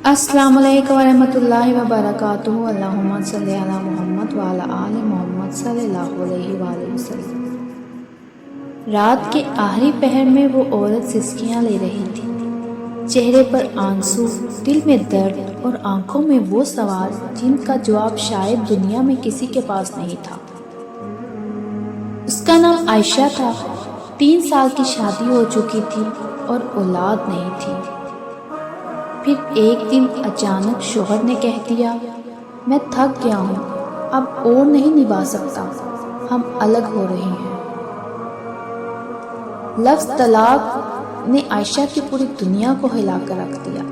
السلام علیکم ورحمۃ اللہ وبرکاتہ۔ اللہم صلی علی محمد وعلی آل محمد صلی اللہ علیہ وآلہ وسلم۔ رات کے آخری پہر میں وہ عورت سسکیاں لے رہی تھی، چہرے پر آنسو، دل میں درد اور آنکھوں میں وہ سوال جن کا جواب شاید دنیا میں کسی کے پاس نہیں تھا۔ اس کا نام عائشہ تھا، 3 سال کی شادی ہو چکی تھی اور اولاد نہیں تھی۔ پھر ایک دن اچانک شوہر نے کہہ دیا، میں تھک گیا ہوں، اب اور نہیں نبھا سکتا، ہم الگ ہو رہے ہیں۔ لفظ طلاق نے عائشہ کی پوری دنیا کو ہلا کر رکھ دیا۔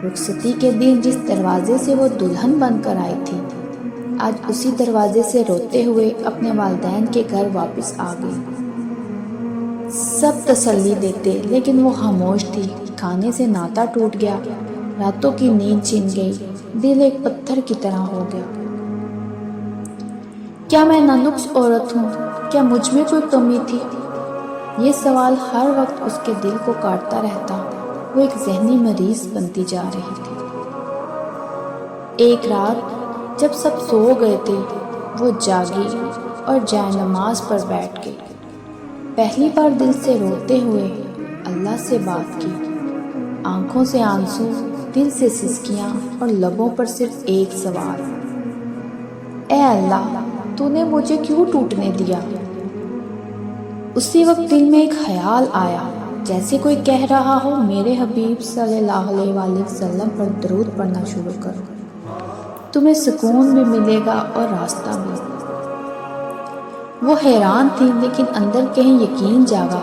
رخصتی کے دن جس دروازے سے وہ دلہن بن کر آئی تھی، آج اسی دروازے سے روتے ہوئے اپنے والدین کے گھر واپس آ گئی۔ سب تسلی دیتے لیکن وہ خاموش تھی۔ کھانے سے ناتا ٹوٹ گیا، راتوں کی نیند چھن گئی، دل ایک پتھر کی طرح ہو گیا۔ کیا میں نانکس عورت ہوں؟ کیا مجھ میں کوئی کمی تھی؟ یہ سوال ہر وقت اس کے دل کو کاٹتا رہتا۔ وہ ایک ذہنی مریض بنتی جا رہی تھی۔ ایک رات جب سب سو گئے تھے، وہ جاگی اور جائے نماز پر بیٹھ گئی۔ پہلی بار دل سے روتے ہوئے اللہ سے بات کی، آنکھوں سے آنسو، دل سے سسکیاں اور لبوں پر صرف ایک سوال، اے اللہ، تو نے مجھے کیوں ٹوٹنے دیا؟ اسی وقت دل میں ایک خیال آیا، جیسے کوئی کہہ رہا ہو میرے حبیب صلی اللہ علیہ وآلہ وسلم پر درود پڑھنا شروع کرو، تمہیں سکون بھی ملے گا اور راستہ بھی۔ وہ حیران تھی لیکن اندر کہیں یقین جاگا۔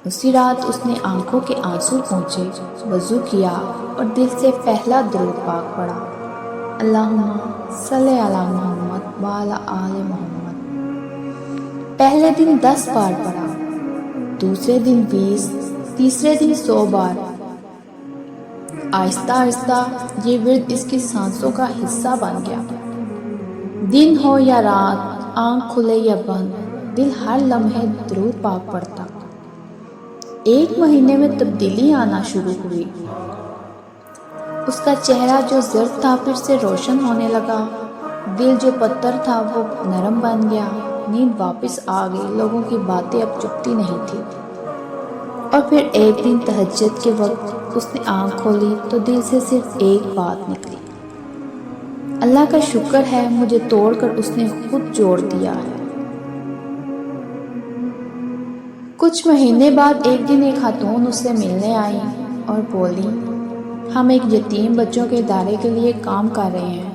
اسی رات اس نے آنکھوں کے آنسو پونچھے، وضو کیا اور دل سے پہلا درود پاک پڑھا، اللہم صلی علی محمد وعلی آل محمد۔ پہلے دن 10 بار پڑھا، دوسرے دن 20، تیسرے دن 100 بار۔ آہستہ آہستہ یہ ورد اس کی سانسوں کا حصہ بن گیا۔ دن ہو یا رات، آنکھ کھلے یا بند، دل ہر لمحے درود پاک پڑھتا۔ 1 مہینے میں تبدیلی آنا شروع ہوئی۔ اس کا چہرہ جو زرد تھا پھر سے روشن ہونے لگا، دل جو پتھر تھا وہ نرم بن گیا، نیند واپس آ گئی، لوگوں کی باتیں اب چپتی نہیں تھی۔ اور پھر ایک دن تہجد کے وقت اس نے آنکھ کھولی تو دل سے صرف ایک بات نکلی، اللہ کا شکر ہے مجھے توڑ کر اس نے خود جوڑ دیا ہے۔ کچھ مہینے بعد ایک دن ایک خاتون اس سے ملنے آئی اور بولی، ہم ایک یتیم بچوں کے ادارے کے لیے کام کر رہے ہیں،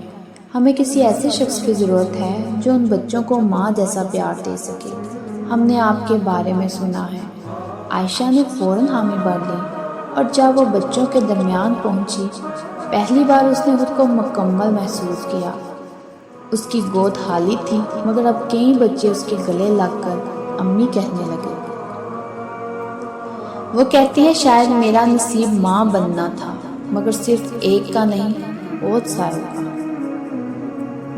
ہمیں کسی ایسے شخص کی ضرورت ہے جو ان بچوں کو ماں جیسا پیار دے سکے، ہم نے آپ کے بارے میں سنا ہے۔ عائشہ نے فوراً حامی بھر لی اور جب وہ بچوں کے درمیان پہنچی، پہلی بار اس نے خود کو مکمل محسوس کیا۔ اس کی گود خالی تھی مگر اب کئی بچے اس کے گلے لگ کر امی کہنے لگے۔ وہ کہتی ہے شاید میرا نصیب ماں بننا تھا، مگر صرف ایک کا نہیں، بہت ساروں کا۔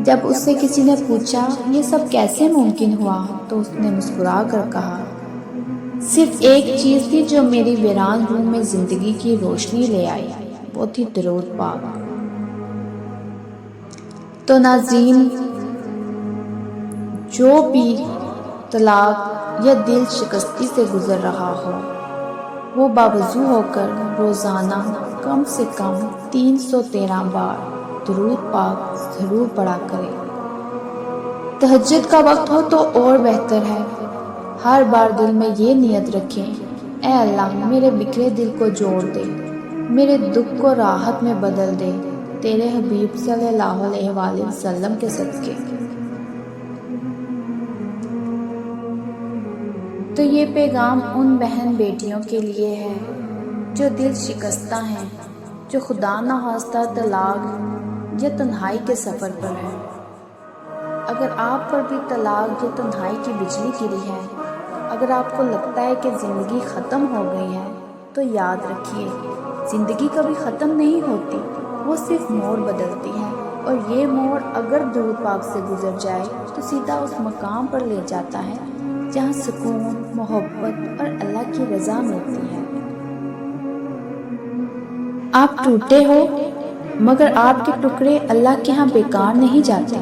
جب اس سے کسی نے پوچھا یہ سب کیسے ممکن ہوا تو اس نے مسکرا کر کہا، صرف ایک چیز تھی جو میری ویران روح میں زندگی کی روشنی لے آئی، وہ تھی درود پاک۔ تو ناظرین، جو بھی طلاق یا دل شکستی سے گزر رہا ہو، وہ باوضو ہو کر روزانہ کم سے کم 313 بار درود پاک ضرور پڑھا کرے۔ تہجد کا وقت ہو تو اور بہتر ہے۔ ہر بار دل میں یہ نیت رکھیں، اے اللہ میرے بکھرے دل کو جوڑ دے، میرے دکھ کو راحت میں بدل دے، تیرے حبیب صلی اللہ علیہ وآلہ وسلم کے صدقے۔ تو یہ پیغام ان بہن بیٹیوں کے لیے ہے جو دل شکستہ ہیں، جو خدا نخواستہ طلاق یا تنہائی کے سفر پر ہیں۔ اگر آپ پر بھی طلاق یا تنہائی کی بجلی گری ہے، اگر آپ کو لگتا ہے کہ زندگی ختم ہو گئی ہے، تو یاد رکھیے زندگی کبھی ختم نہیں ہوتی، وہ صرف موڑ بدلتی ہے، اور یہ موڑ اگر درود پاک سے گزر جائے تو سیدھا اس مقام پر لے جاتا ہے جہاں سکون، محبت اور اللہ کی رضا ملتی ہے۔ آپ ٹوٹے ہو مگر آپ کے ٹکڑے اللہ کے ہاں بیکار نہیں جاتے،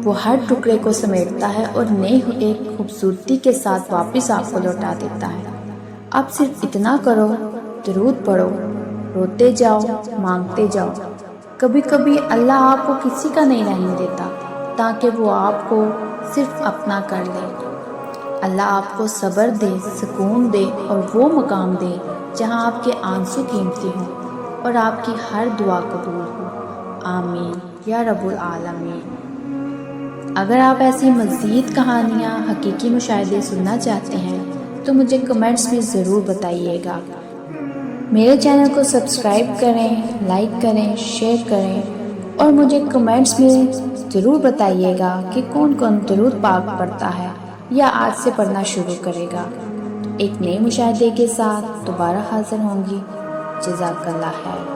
وہ ہر ٹکڑے کو سمیٹتا ہے اور نئی ایک خوبصورتی کے ساتھ واپس آپ کو لوٹا دیتا ہے۔ آپ صرف اتنا کرو، درود پڑھو، روتے جاؤ، مانگتے جاؤ۔ کبھی کبھی اللہ آپ کو کسی کا نہیں رہنے دیتا تاکہ وہ آپ کو صرف اپنا کر لے۔ اللہ آپ کو صبر دے، سکون دے اور وہ مقام دے جہاں آپ کے آنسو قیمتی ہوں اور آپ کی ہر دعا قبول ہو۔ آمین یا رب العالمین۔ اگر آپ ایسی مزید کہانیاں، حقیقی مشاہدے سننا چاہتے ہیں تو مجھے کمنٹس میں ضرور بتائیے گا۔ میرے چینل کو سبسکرائب کریں، لائک کریں، شیئر کریں اور مجھے کمنٹس میں ضرور بتائیے گا کہ کون کون درود پاک پڑھتا ہے یا آج سے پڑھنا شروع کرے گا۔ ایک نئے مشاہدے کے ساتھ دوبارہ حاضر ہوں گی۔ جزاک اللہ خیر۔